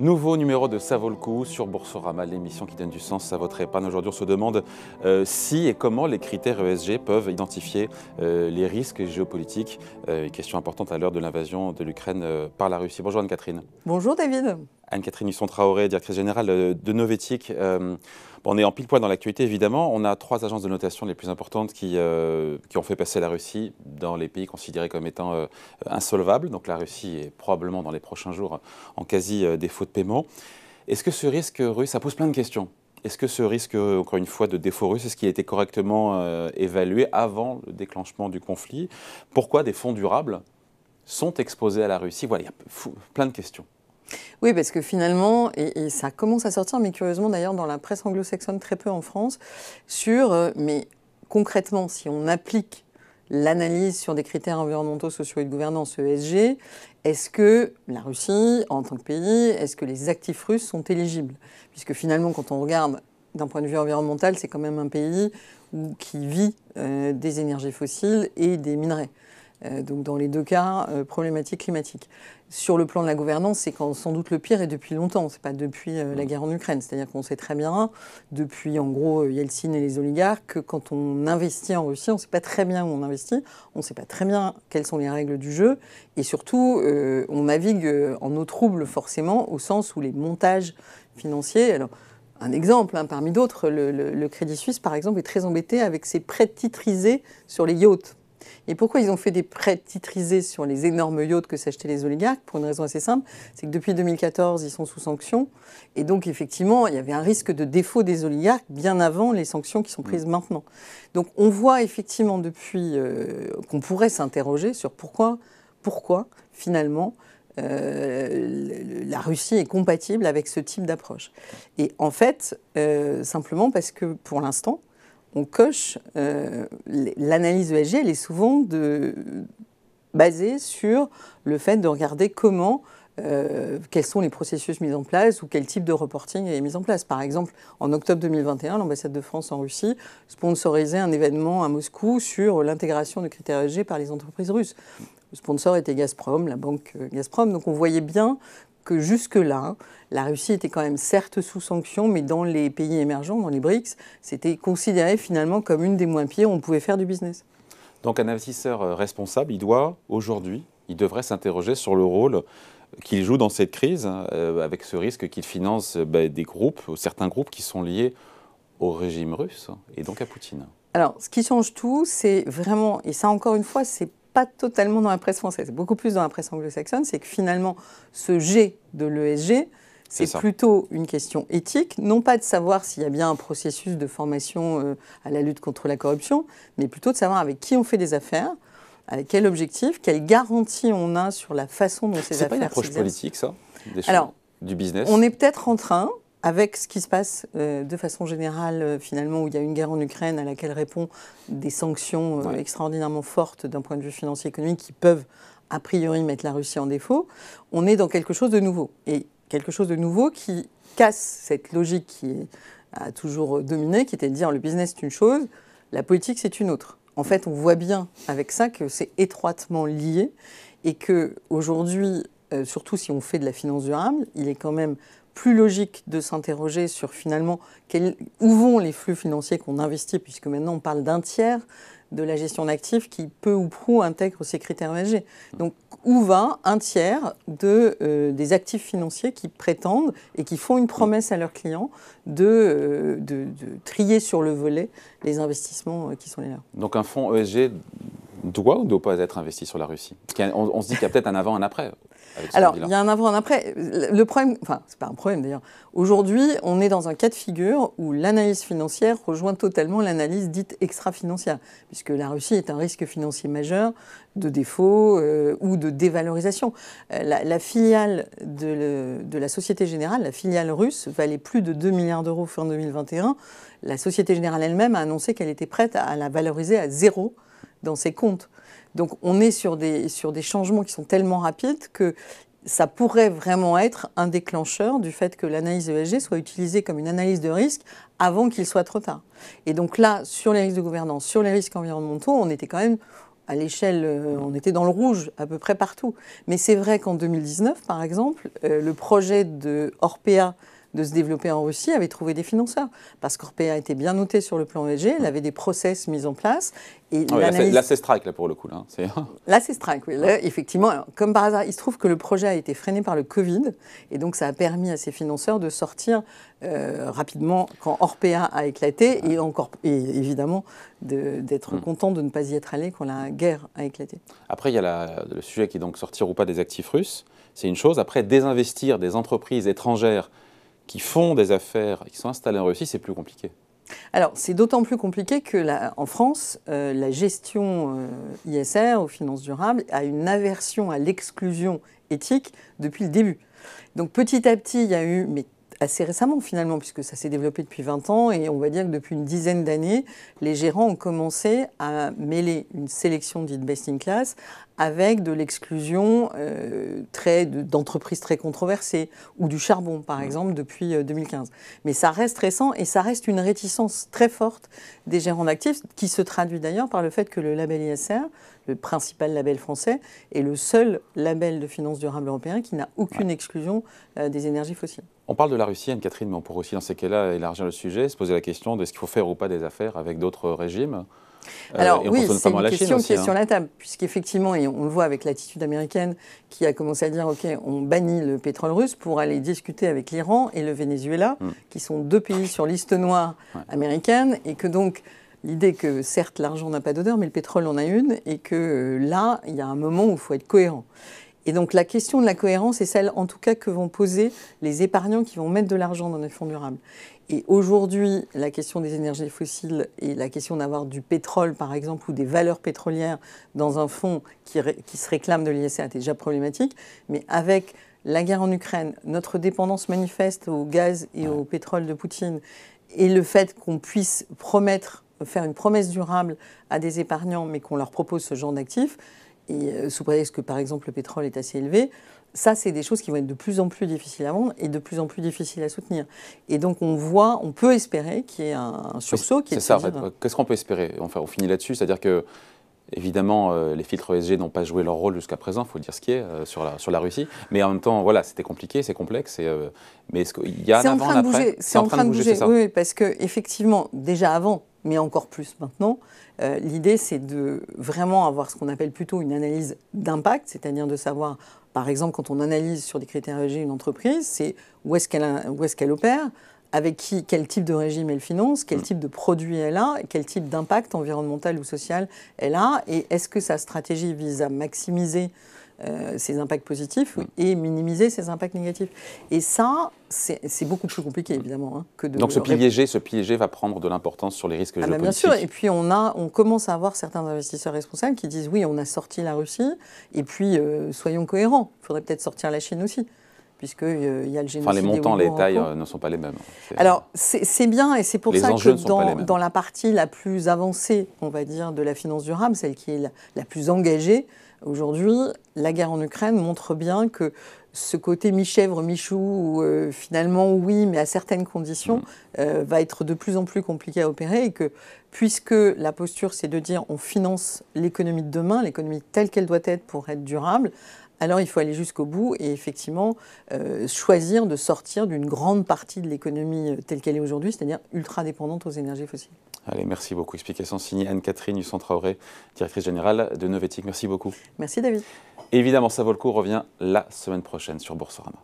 Nouveau numéro de Ça vaut le coup sur Boursorama, l'émission qui donne du sens à votre épargne. Aujourd'hui, on se demande si et comment les critères ESG peuvent identifier les risques géopolitiques. Question importante à l'heure de l'invasion de l'Ukraine par la Russie. Bonjour Anne-Catherine. Bonjour David. Anne-Catherine Husson-Traoré, directrice générale de Novetic. On est en pile poil dans l'actualité, évidemment. On a 3 agences de notation les plus importantes qui ont fait passer la Russie dans les pays considérés comme étant insolvables. Donc la Russie est probablement dans les prochains jours en quasi défaut de paiement. Est-ce que ce risque russe, ça pose plein de questions. Est-ce que ce risque, encore une fois, de défaut russe, est-ce qu'il a été correctement évalué avant le déclenchement du conflit? Pourquoi des fonds durables sont exposés à la Russie? Voilà, il y a plein de questions. Oui, parce que finalement, et ça commence à sortir, mais curieusement d'ailleurs dans la presse anglo-saxonne, très peu en France, mais concrètement, si on applique l'analyse sur des critères environnementaux, sociaux et de gouvernance ESG, est-ce que la Russie, en tant que pays, est-ce que les actifs russes sont éligibles? Puisque finalement, quand on regarde d'un point de vue environnemental, c'est quand même un pays qui vit des énergies fossiles et des minerais. Donc dans les deux cas, problématique climatique. Sur le plan de la gouvernance, c'est sans doute le pire et depuis longtemps. C'est pas depuis la guerre en Ukraine. C'est-à-dire qu'on sait très bien, depuis en gros Yeltsin et les oligarques, que quand on investit en Russie, on ne sait pas très bien où on investit, on ne sait pas très bien quelles sont les règles du jeu, et surtout, on navigue en eau trouble forcément, au sens où les montages financiers. Alors, un exemple, parmi d'autres, le Crédit Suisse, par exemple, est très embêté avec ses prêts titrisés sur les yachts. Et pourquoi ils ont fait des prêts titrisés sur les énormes yachts que s'achetaient les oligarques? Pour une raison assez simple, c'est que depuis 2014, ils sont sous sanctions. Et donc, effectivement, il y avait un risque de défaut des oligarques bien avant les sanctions qui sont prises maintenant. Donc, on voit effectivement depuis qu'on pourrait s'interroger sur pourquoi finalement, la Russie est compatible avec ce type d'approche. Et en fait, simplement parce que pour l'instant, on coche l'analyse ESG, elle est souvent basée sur le fait de regarder quels sont les processus mis en place ou quel type de reporting est mis en place. Par exemple, en octobre 2021, l'ambassade de France en Russie sponsorisait un événement à Moscou sur l'intégration de critères ESG par les entreprises russes. Le sponsor était Gazprom, la banque Gazprom. Donc on voyait bien que jusque-là, la Russie était quand même certes sous sanctions, mais dans les pays émergents, dans les BRICS, c'était considéré finalement comme une des moins pires où on pouvait faire du business. Donc un investisseur responsable, il devrait s'interroger sur le rôle qu'il joue dans cette crise, avec ce risque qu'il finance des groupes, certains groupes qui sont liés au régime russe et donc à Poutine. Alors, ce qui change tout, c'est vraiment, et ça encore une fois, c'est pas totalement dans la presse française, c'est beaucoup plus dans la presse anglo-saxonne, c'est que finalement, ce G de l'ESG, c'est plutôt une question éthique, non pas de savoir s'il y a bien un processus de formation à la lutte contre la corruption, mais plutôt de savoir avec qui on fait des affaires, avec quel objectif, quelle garantie on a sur la façon dont ces affaires s'exercent. C'est pas une approche politique, ça, du business? On est peut-être en train, avec ce qui se passe de façon générale, finalement, où il y a une guerre en Ukraine à laquelle répond des sanctions extraordinairement fortes d'un point de vue financier et économique qui peuvent, a priori, mettre la Russie en défaut, on est dans quelque chose de nouveau. Et quelque chose de nouveau qui casse cette logique qui a toujours dominé, qui était de dire le business c'est une chose, la politique c'est une autre. En fait, on voit bien avec ça que c'est étroitement lié et qu'aujourd'hui, surtout si on fait de la finance durable, il est quand même plus logique de s'interroger sur finalement où vont les flux financiers qu'on investit, puisque maintenant on parle d'un tiers de la gestion d'actifs qui peu ou prou intègre ces critères ESG. Donc où va un tiers des actifs financiers qui prétendent et qui font une promesse à leurs clients de trier sur le volet les investissements qui sont les leurs. Donc un fonds ESG doit ou ne doit pas être investi sur la Russie? On se dit qu'il y a peut-être un avant et un après. Alors, il y a un avant et un après. Le problème, enfin, c'est pas un problème d'ailleurs. Aujourd'hui, on est dans un cas de figure où l'analyse financière rejoint totalement l'analyse dite extra-financière, puisque la Russie est un risque financier majeur de défaut ou de dévalorisation. La filiale de la Société Générale, la filiale russe, valait plus de 2 milliards d'euros fin 2021. La Société Générale elle-même a annoncé qu'elle était prête à la valoriser à 0 dans ses comptes. Donc on est sur des changements qui sont tellement rapides que ça pourrait vraiment être un déclencheur du fait que l'analyse ESG soit utilisée comme une analyse de risque avant qu'il soit trop tard. Et donc là, sur les risques de gouvernance, sur les risques environnementaux, on était quand même à l'échelle, on était dans le rouge à peu près partout. Mais c'est vrai qu'en 2019, par exemple, le projet de Orpea de se développer en Russie avait trouvé des financeurs. Parce qu'Orpea était bien noté sur le plan ESG, elle avait des process mis en place. Et là, c'est strike, là, pour le coup. Là, c'est strike, oui. Là, effectivement, alors, comme par hasard, il se trouve que le projet a été freiné par le Covid. Et donc, ça a permis à ces financeurs de sortir rapidement quand Orpea a éclaté. Et évidemment, d'être content de ne pas y être allé quand la guerre a éclaté. Après, il y a le sujet qui est donc sortir ou pas des actifs russes. C'est une chose. Après, désinvestir des entreprises étrangères qui font des affaires, qui sont installées en Russie, c'est plus compliqué. Alors, c'est d'autant plus compliqué que en France, la gestion ISR, aux finances durables, a une aversion à l'exclusion éthique depuis le début. Donc, petit à petit, il y a eu, mais assez récemment finalement, puisque ça s'est développé depuis 20 ans, et on va dire que depuis une dizaine d'années, les gérants ont commencé à mêler une sélection dite best in class avec de l'exclusion d'entreprises très controversées, ou du charbon, par exemple, depuis 2015. Mais ça reste récent, et ça reste une réticence très forte des gérants d'actifs, qui se traduit d'ailleurs par le fait que le label ISR, le principal label français, est le seul label de finances durables européen qui n'a aucune exclusion des énergies fossiles. On parle de la Russie, Anne-Catherine, mais on pourrait aussi, dans ces cas-là, élargir le sujet, se poser la question de ce qu'il faut faire ou pas des affaires avec d'autres régimes. Alors oui, c'est une question qui est sur la table, puisqu'effectivement, et on le voit avec l'attitude américaine qui a commencé à dire « Ok, on bannit le pétrole russe pour aller discuter avec l'Iran et le Venezuela, qui sont deux pays sur liste noire américaine, et que donc l'idée que certes l'argent n'a pas d'odeur, mais le pétrole en a une, et que là, il y a un moment où il faut être cohérent. Et donc la question de la cohérence est celle, en tout cas, que vont poser les épargnants qui vont mettre de l'argent dans des fonds durables. Et aujourd'hui, la question des énergies fossiles et la question d'avoir du pétrole, par exemple, ou des valeurs pétrolières dans un fonds qui se réclame de l'ISR est déjà problématique. Mais avec la guerre en Ukraine, notre dépendance manifeste au gaz et au pétrole de Poutine, et le fait qu'on puisse faire une promesse durable à des épargnants, mais qu'on leur propose ce genre d'actifs, et sous prétexte que, par exemple, le pétrole est assez élevé, ça, c'est des choses qui vont être de plus en plus difficiles à vendre et de plus en plus difficiles à soutenir. Et donc, on peut espérer qu'il y ait un sursaut. C'est ça, en fait. Qu'est-ce qu'on peut espérer? Enfin, on finit là-dessus, c'est-à-dire que, évidemment, les filtres ESG n'ont pas joué leur rôle jusqu'à présent, il faut le dire ce qui est, sur la Russie. Mais en même temps, voilà, c'était compliqué, c'est complexe. Mais est-ce qu'il y a un avant, un après? C'est en train de bouger, oui, parce qu'effectivement, déjà avant, mais encore plus maintenant, l'idée, c'est de vraiment avoir ce qu'on appelle plutôt une analyse d'impact, c'est-à-dire de savoir, par exemple, quand on analyse sur des critères ESG une entreprise, c'est où est-ce qu'elle opère, avec qui, quel type de régime elle finance, quel type de produit elle a, quel type d'impact environnemental ou social elle a, et est-ce que sa stratégie vise à maximiser ses impacts positifs et minimiser ses impacts négatifs. Et ça, c'est beaucoup plus compliqué, évidemment. Hein, que de... Donc ce pilier G va prendre de l'importance sur les risques géopolitiques. Bien sûr, et puis on commence à avoir certains investisseurs responsables qui disent oui, on a sorti la Russie, et puis soyons cohérents, il faudrait peut-être sortir la Chine aussi. Puisqu'il y a le génocide. Enfin, les montants, les tailles ne sont pas les mêmes. Alors, c'est bien, et c'est pour ça que dans la partie la plus avancée, on va dire, de la finance durable, celle qui est la plus engagée, aujourd'hui, la guerre en Ukraine montre bien que ce côté mi-chèvre, mi-chou, finalement, oui, mais à certaines conditions, va être de plus en plus compliqué à opérer, et que, puisque la posture, c'est de dire on finance l'économie de demain, l'économie telle qu'elle doit être pour être durable, alors il faut aller jusqu'au bout et effectivement choisir de sortir d'une grande partie de l'économie telle qu'elle est aujourd'hui, c'est-à-dire ultra dépendante aux énergies fossiles. Allez, merci beaucoup. Explication signée Anne-Catherine Husson-Traoré, directrice générale de Novetic. Merci beaucoup. Merci David. Évidemment, ça vaut le coup revient la semaine prochaine sur Boursorama.